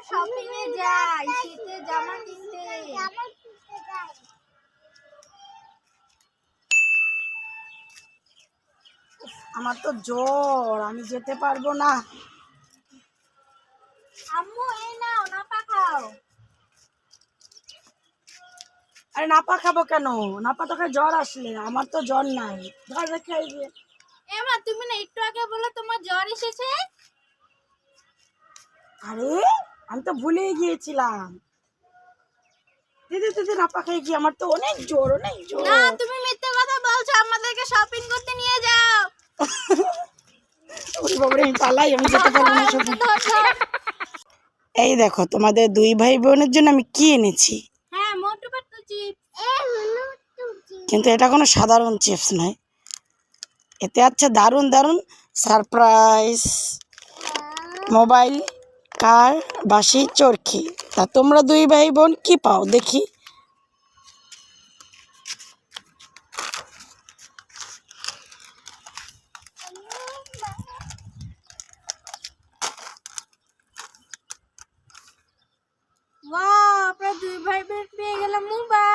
Shopping এ যাই শীতের জামা কিনতে। আমার তো জ্বর, আমি যেতে পারবো না। আম্মু এই নাও নাপা খাও। আরে নাপা খাবো কেন? নাপা তোকে জ্বর আসলে, আমার তো জ্বর নাই। ধর রেখে এই যে। এমা তুমি না একটু আগে বলে তোমার জ্বর এসেছে। আরে আমি তো ভুলেই গিয়েছিলাম। দিদি দিদি নাপা খেয়ে কি, আমার তো অনেক জ্বর, অনেক জ্বর। না তুমি মিথ্যে কথা বলছো, আমাদেরকে শপিং করতে নিয়ে যাও। ওরে বাবারে, আমি পালাই, আমি যেতে পারবো না সব। এই দেখো তোমাদের দুই ভাই বোনের জন্য আমি কি এনেছি। হ্যাঁ মোটু পাতলু চিপস। কিন্তু এটা কোনো সাধারণ চিপস নয়, এতে আছে দারুণ দারুণ সারপ্রাইজ। মোবাইল, কার, বাঁশি, চরকি। তা তোমরা দুই ভাই বোন কি পাও দেখি। ওয়াও, আমরা দুই ভাই বোন পেয়ে গেলাম মোবাইল।